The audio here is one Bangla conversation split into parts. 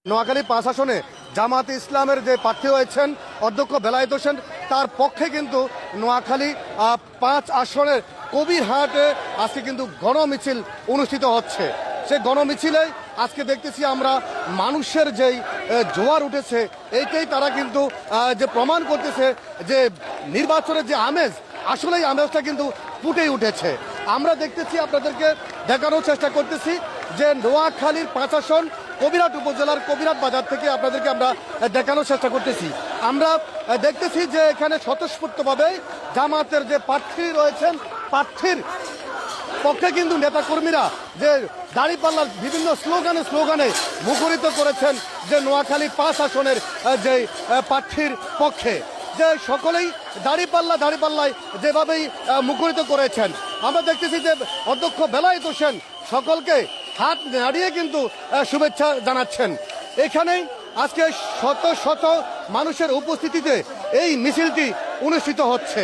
নোয়াখালী 5 আসনে জামাতে ইসলামের যে প্রার্থী হয়েছেন অধ্যক্ষ বেলায়েত হোসেন, তার পক্ষে কিন্তু নোয়াখালী 5 আসনের কবিরহাটে আজকে কিন্তু গণমিছিল অনুষ্ঠিত হচ্ছে। সেই গণমিছিলে আজকে দেখতেছি আমরা মানুষের যেই জোয়ার উঠেছে, এইটাই তারা কিন্তু যে প্রমাণ করতেছে যে নির্বাচনের যে আমেজ, আসলেই আমেজটা কিন্তু ফুটেই উঠেছে। আমরা দেখতেছি, আপনাদেরকে দেখানোর চেষ্টা করতেছি যে নোয়াখালীর 5 আসন কবিরহাট উপজেলার কবিরহাট বাজার থেকে আপনাদেরকে আমরা দেখানোর চেষ্টা করতেছি। আমরা দেখতেছি যে এখানে স্বতঃস্ফূর্তভাবে জামাতের যে প্রার্থী রয়েছেন, প্রার্থীর পক্ষে কিন্তু নেতাকর্মীরা যে দাঁড়িপাল্লার বিভিন্ন স্লোগানে মুখরিত করেছেন যে নোয়াখালী 5 আসনের যে প্রার্থীর পক্ষে, যে সকলেই দাঁড়িপাল্লায় যেভাবেই মুখরিত করেছেন। আমরা দেখতেছি যে অধ্যক্ষ বেলায়েত হোসেন সকলকে হাত নাড়িয়ে কিন্তু শুভেচ্ছা জানাচ্ছেন। এখানেই আজকে শত শত মানুষের উপস্থিতিতে এই মিছিলটি অনুষ্ঠিত হচ্ছে।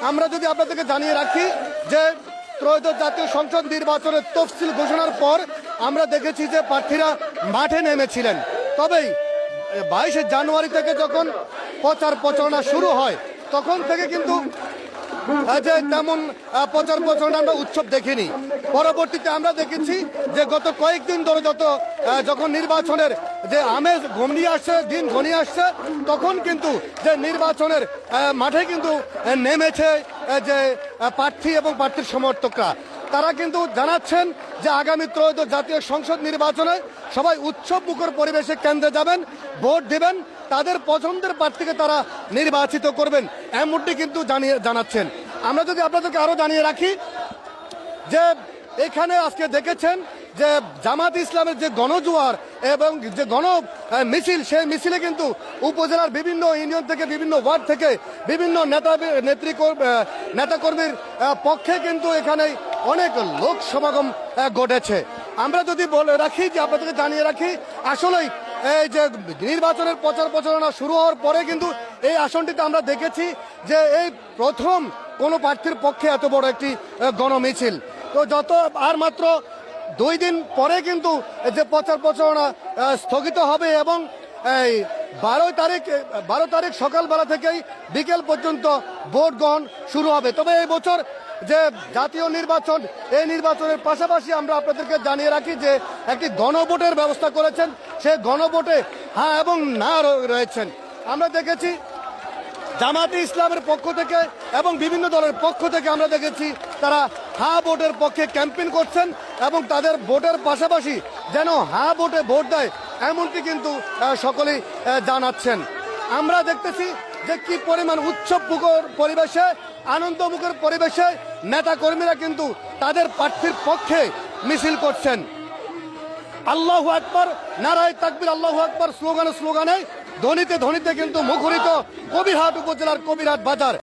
আমরা যদি আপনাদেরকে জানিয়ে রাখি যে ত্রয়োদশ জাতীয় সংসদ নির্বাচনের তফসিল ঘোষণার পর আমরা দেখেছি যে প্রার্থীরা মাঠে নেমেছিলেন। তবেই 22 জানুয়ারি থেকে যখন প্রচার প্রচারণা শুরু হয়, তখন থেকে কিন্তু যে তেমন প্রচার প্রচারণা আমরা উৎসব দেখিনি। পরবর্তীতে আমরা দেখেছি যে গত কয়েকদিন ধরে যখন নির্বাচনের যে আমেজ ঘনিয়ে আসছে, দিন ঘনিয়ে আসছে, তখন কিন্তু যে নির্বাচনের মাঠে কিন্তু নেমেছে যে প্রার্থী এবং প্রার্থীর সমর্থকরা। তারা কিন্তু জানাচ্ছেন যে আগামী ত্রয়োদশ জাতীয় সংসদ নির্বাচনে সবাই উৎসব মুখর পরিবেশে কেন্দ্রে যাবেন, ভোট দেবেন, তাদের পছন্দের প্রার্থীকে তারা নির্বাচিত করবেন, এমনটি কিন্তু জানাচ্ছেন। আমরা যদি আপনাদেরকে আরো জানিয়ে রাখি যে এখানে আজকে দেখেছেন যে জামাত ইসলামের যে গণজোয়ার এবং যে গণ মিছিল, সেই মিছিলে কিন্তু উপজেলার বিভিন্ন ইউনিয়ন থেকে, বিভিন্ন ওয়ার্ড থেকে বিভিন্ন নেতাকর্মীর পক্ষে কিন্তু এখানে অনেক লোক সমাগম ঘটেছে। আমরা যদি বলে রাখি যে আপনাদেরকে জানিয়ে রাখি, আসলেই এই যে নির্বাচনের প্রচার প্রচারণা শুরু হওয়ার পরে কিন্তু এই আসনটিতে আমরা দেখেছি যে এই প্রথম কোনো প্রার্থীর পক্ষে এত বড় একটি গণমিছিল। তো আর মাত্র 2 দিন পরে কিন্তু যে প্রচার প্রচারণা স্থগিত হবে এবং এই 12 তারিখ সকালবেলা থেকেই বিকেল পর্যন্ত ভোট গ্রহণ শুরু হবে। তবে এই বছর যে জাতীয় নির্বাচন, এই নির্বাচনের পাশাপাশি আমরা আপনাদেরকে জানিয়ে রাখি যে একটি গণভোটের ব্যবস্থা করেছেন। সেই গণভোটে হ্যাঁ এবং না রয়েছেন। আমরা দেখেছি জামাতে ইসলামের পক্ষ থেকে এবং বিভিন্ন দলের পক্ষ থেকে আমরা দেখেছি তারা হ্যাঁ ভোটের পক্ষে ক্যাম্পেইন করছেন এবং তাদের ভোটের পাশাপাশি যেন হ্যাঁ ভোটে ভোট দেয়, এমনটি কিন্তু সকলেই জানাচ্ছেন। আমরা দেখতেছি যে কি পরিমাণ উৎসবমুখর পরিবেশে, আনন্দমুখর পরিবেশে নেতাকর্মীরা কিন্তু তাদের প্রার্থীর পক্ষে মিছিল করছেন। আল্লাহু আকবার, নারায়ে তাকবীর, আল্লাহু আকবার স্লোগানে ধ্বনিতে কিন্তু মুখরিত কবিরহাট উপজেলার কবিরহাট বাজার।